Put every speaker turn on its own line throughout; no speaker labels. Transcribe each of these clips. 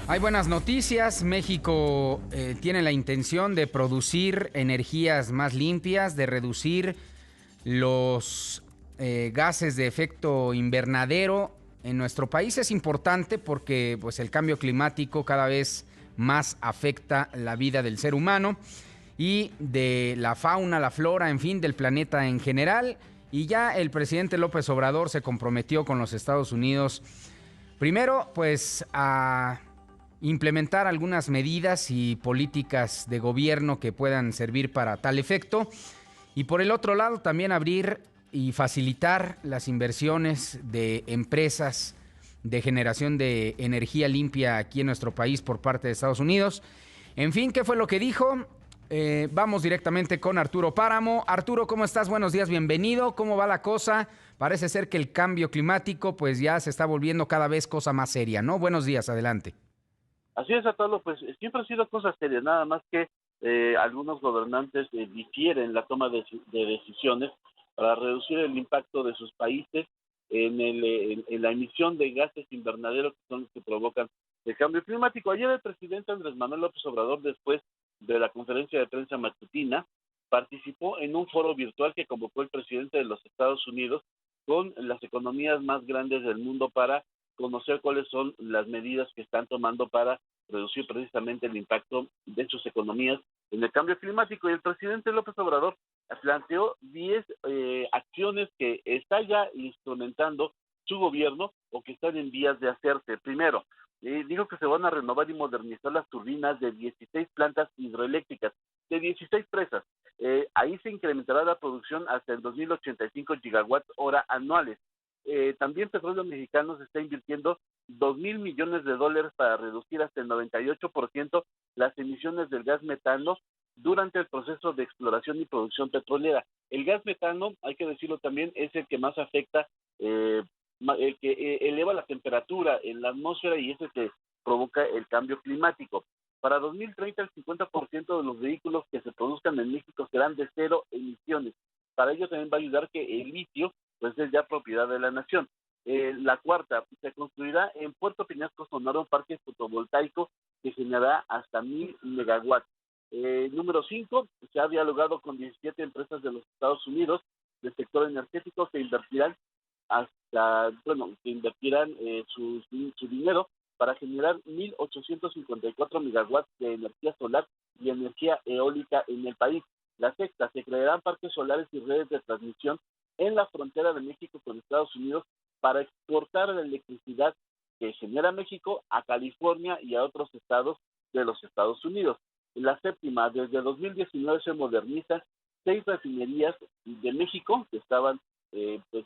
Hay buenas noticias. México tiene la intención de producir energías más limpias, de reducir los gases de efecto invernadero en nuestro país. Es importante porque pues, el cambio climático cada vez más afecta la vida del ser humano y de la fauna, la flora, en fin, del planeta en general. Y ya el presidente López Obrador se comprometió con los Estados Unidos, primero, pues a implementar algunas medidas y políticas de gobierno que puedan servir para tal efecto. Y por el otro lado, también abrir y facilitar las inversiones de empresas de generación de energía limpia aquí en nuestro país por parte de Estados Unidos. En fin, ¿qué fue lo que dijo? Vamos directamente con Arturo Páramo. Arturo, ¿cómo estás? Buenos días, bienvenido. ¿Cómo va la cosa? Parece ser que el cambio climático pues ya se está volviendo cada vez cosa más seria, ¿no? Buenos días, adelante.
Así es, Atalo, pues siempre ha sido cosa seria, nada más que algunos gobernantes difieren la toma de decisiones para reducir el impacto de sus países en la emisión de gases invernaderos que son los que provocan el cambio climático. Ayer el presidente Andrés Manuel López Obrador, después de la conferencia de prensa matutina, participó en un foro virtual que convocó el presidente de los Estados Unidos con las economías más grandes del mundo para conocer cuáles son las medidas que están tomando para reducir precisamente el impacto de sus economías en el cambio climático. Y el presidente López Obrador planteó 10 acciones que está ya instrumentando su gobierno o que están en vías de hacerse. Primero, dijo que se van a renovar y modernizar las turbinas de 16 plantas hidroeléctricas, de 16 presas. Ahí se incrementará la producción hasta el 2085 gigawatts hora anuales. También Petróleos Mexicanos está invirtiendo $2,000 millones para reducir hasta el 98% las emisiones del gas metano durante el proceso de exploración y producción petrolera. El gas metano, hay que decirlo también, es el que más afecta, el que eleva la temperatura en la atmósfera y es el que provoca el cambio climático. Para 2030 el 50% de los vehículos que se produzcan en México serán de cero emisiones. Para ello también va a ayudar que el litio pues es ya propiedad de la nación. La cuarta, se construirá en Puerto Peñasco, Sonora, un parque fotovoltaico que generará hasta 1,000 megawatts. Número 5, se ha dialogado con 17 empresas de los Estados Unidos del sector energético que invertirán su dinero para generar 1,854 megawatts de energía solar y energía eólica en el país. La sexta, se crearán parques solares y redes de transmisión en la frontera de México con Estados Unidos para exportar la electricidad que genera México a California y a otros estados de los Estados Unidos. La séptima, desde 2019 se modernizan 6 refinerías de México que estaban con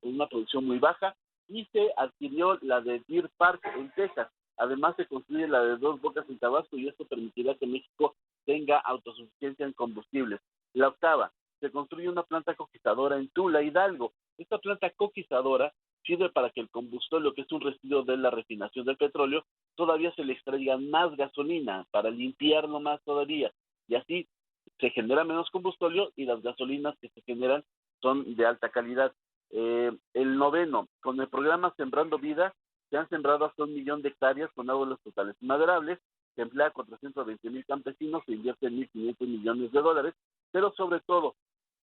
una producción muy baja y se adquirió la de Deer Park en Texas. Además se construye la de Dos Bocas en Tabasco y esto permitirá que México tenga autosuficiencia en combustibles. La octava, se construye una planta coquizadora en Tula, Hidalgo. Esta planta coquizadora sirve para que el combustible, que es un residuo de la refinación del petróleo, todavía se le extraiga más gasolina para limpiarlo más todavía. Y así se genera menos combustible y las gasolinas que se generan son de alta calidad. El noveno, con el programa Sembrando Vida, se han sembrado hasta 1,000,000 de hectáreas con árboles frutales maderables, se emplea a 420,000 campesinos, se invierte en 1,500 millones de dólares, pero sobre todo,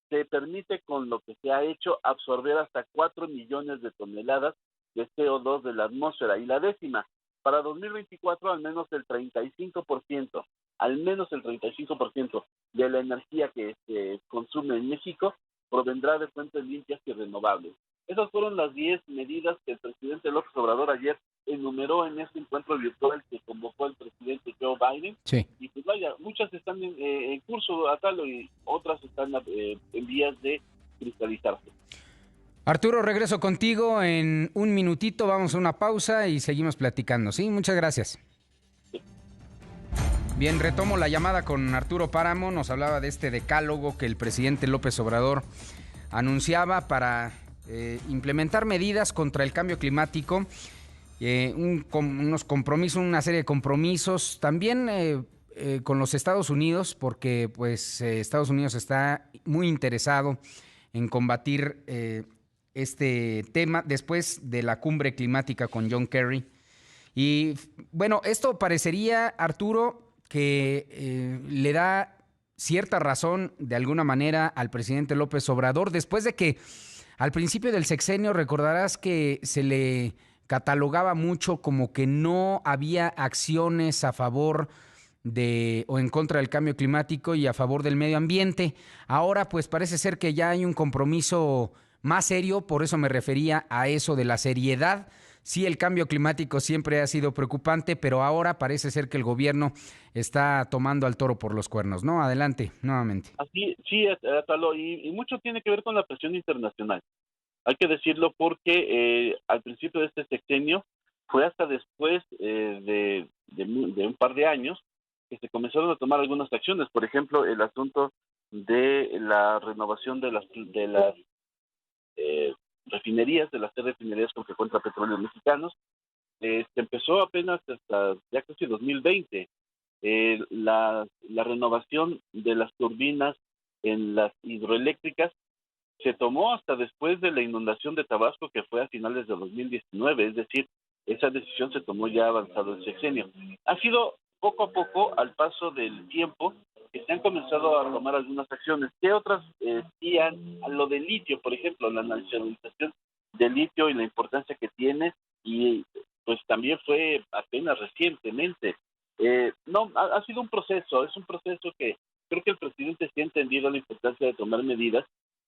se permite con lo que se ha hecho absorber hasta 4 millones de toneladas de CO2 de la atmósfera. Y la décima, para 2024 al menos el 35% de la energía que se consume en México provendrá de fuentes limpias y renovables. Esas fueron las 10 medidas que el presidente López Obrador ayer enumeró en este encuentro virtual que convocó el presidente Joe Biden.
Sí.
Y pues vaya, muchas están en curso, Atalo, y otras están en vías de cristalizarse.
Arturo, regreso contigo en un minutito, vamos a una pausa y seguimos platicando, ¿sí? Muchas gracias. Bien, retomo la llamada con Arturo Páramo, nos hablaba de este decálogo que el presidente López Obrador anunciaba para implementar medidas contra el cambio climático, unos compromisos, una serie de compromisos, también con los Estados Unidos, porque pues Estados Unidos está muy interesado en combatir este tema después de la cumbre climática con John Kerry. Y bueno, esto parecería, Arturo, que le da cierta razón de alguna manera al presidente López Obrador, después de que al principio del sexenio recordarás que se le catalogaba mucho como que no había acciones a favor de o en contra del cambio climático y a favor del medio ambiente. Ahora pues parece ser que ya hay un compromiso más serio, por eso me refería a eso de la seriedad. Sí, el cambio climático siempre ha sido preocupante, pero ahora parece ser que el gobierno está tomando al toro por los cuernos, ¿no? Adelante, nuevamente.
Así, sí, Atalo, y mucho tiene que ver con la presión internacional. Hay que decirlo porque al principio de este sexenio fue hasta después de un par de años que se comenzaron a tomar algunas acciones. Por ejemplo, el asunto de la renovación de las refinerías, de las 3 refinerías con que cuenta Petróleos Mexicanos. Se empezó apenas hasta ya casi 2020. La renovación de las turbinas en las hidroeléctricas se tomó hasta después de la inundación de Tabasco, que fue a finales de 2019, es decir, esa decisión se tomó ya avanzado el sexenio. Ha sido poco a poco, al paso del tiempo, que se han comenzado a tomar algunas acciones. ¿Qué otras a lo del litio, por ejemplo, la nacionalización del litio y la importancia que tiene? Y pues también fue apenas recientemente. No, ha sido un proceso, es un proceso que creo que el presidente sí ha entendido la importancia de tomar medidas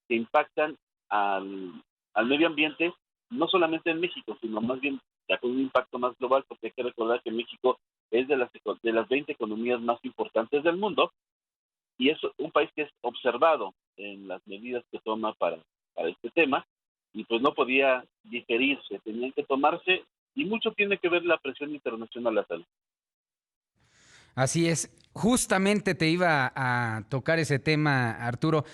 que impactan al medio ambiente, no solamente en México, sino más bien ya con un impacto más global, porque hay que recordar que México es de las 20 economías más importantes del mundo, y es un país que es observado en las medidas que toma para este tema, y pues no podía diferirse, tenían que tomarse, y mucho tiene que ver la presión internacional a tal.
Así es. Justamente te iba a tocar ese tema, Arturo.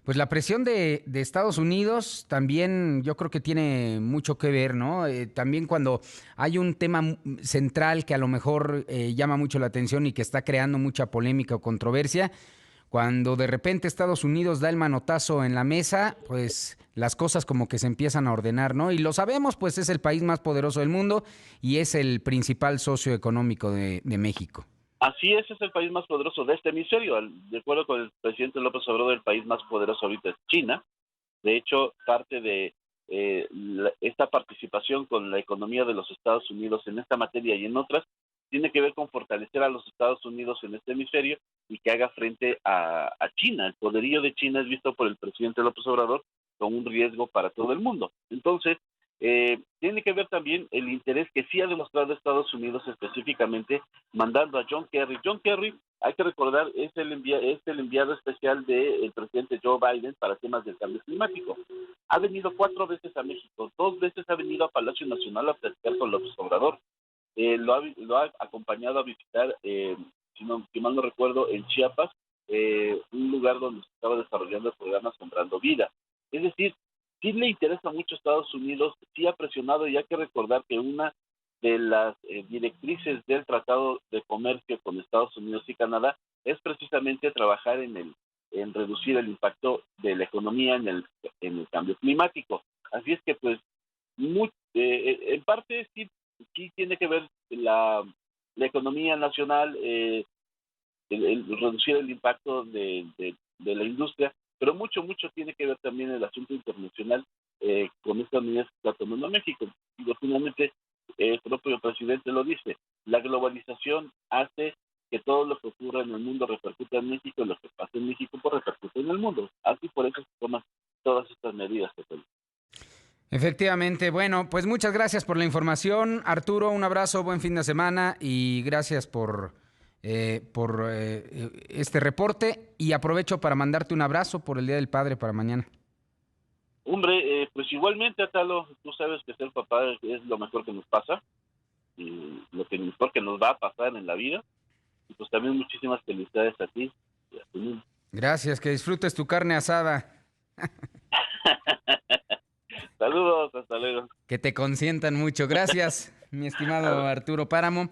Pues la presión de Estados Unidos también yo creo que tiene mucho que ver, ¿no? También cuando hay un tema central que a lo mejor llama mucho la atención y que está creando mucha polémica o controversia, cuando de repente Estados Unidos da el manotazo en la mesa, pues las cosas como que se empiezan a ordenar, ¿no? Y lo sabemos, pues es el país más poderoso del mundo y es el principal socio económico de México.
Así es el país más poderoso de este hemisferio. De acuerdo con el presidente López Obrador, el país más poderoso ahorita es China. De hecho, parte de esta participación con la economía de los Estados Unidos en esta materia y en otras tiene que ver con fortalecer a los Estados Unidos en este hemisferio y que haga frente a China. El poderío de China es visto por el presidente López Obrador como un riesgo para todo el mundo. Entonces, tiene que ver también el interés que sí ha demostrado Estados Unidos específicamente mandando a John Kerry. John Kerry, hay que recordar, es el enviado especial del presidente Joe Biden para temas del cambio climático. Ha venido 4 veces a México, 2 veces ha venido a Palacio Nacional a platicar con López Obrador. Lo ha acompañado a visitar, si mal no recuerdo, en Chiapas, un lugar donde se estaba desarrollando el programa Sembrando Vida. Es decir, sí le interesa mucho a Estados Unidos, sí ha presionado, y hay que recordar que una de las directrices del Tratado de Comercio con Estados Unidos y Canadá es precisamente trabajar en reducir el impacto de la economía en el cambio climático. Así es que, pues, en parte sí tiene que ver la economía nacional, el reducir el impacto de la industria, pero mucho tiene que ver también el asunto internacional con estas medidas que está tomando México. Y finalmente, el propio presidente lo dice, la globalización hace que todo lo que ocurra en el mundo repercute en México, y lo que pasa en México pues repercute en el mundo. Así por eso se toman todas estas medidas.
Efectivamente, bueno, pues muchas gracias por la información, Arturo, un abrazo, buen fin de semana y gracias por este reporte y aprovecho para mandarte un abrazo por el Día del Padre para mañana.
Hombre, pues igualmente, Atalo, tú sabes que ser papá es lo mejor que nos pasa, y lo que mejor que nos va a pasar en la vida, y pues también muchísimas felicidades a ti y a tu niño.
Gracias, que disfrutes tu carne asada.
Saludos, hasta luego.
Que te consientan mucho. Gracias, mi estimado Arturo Páramo.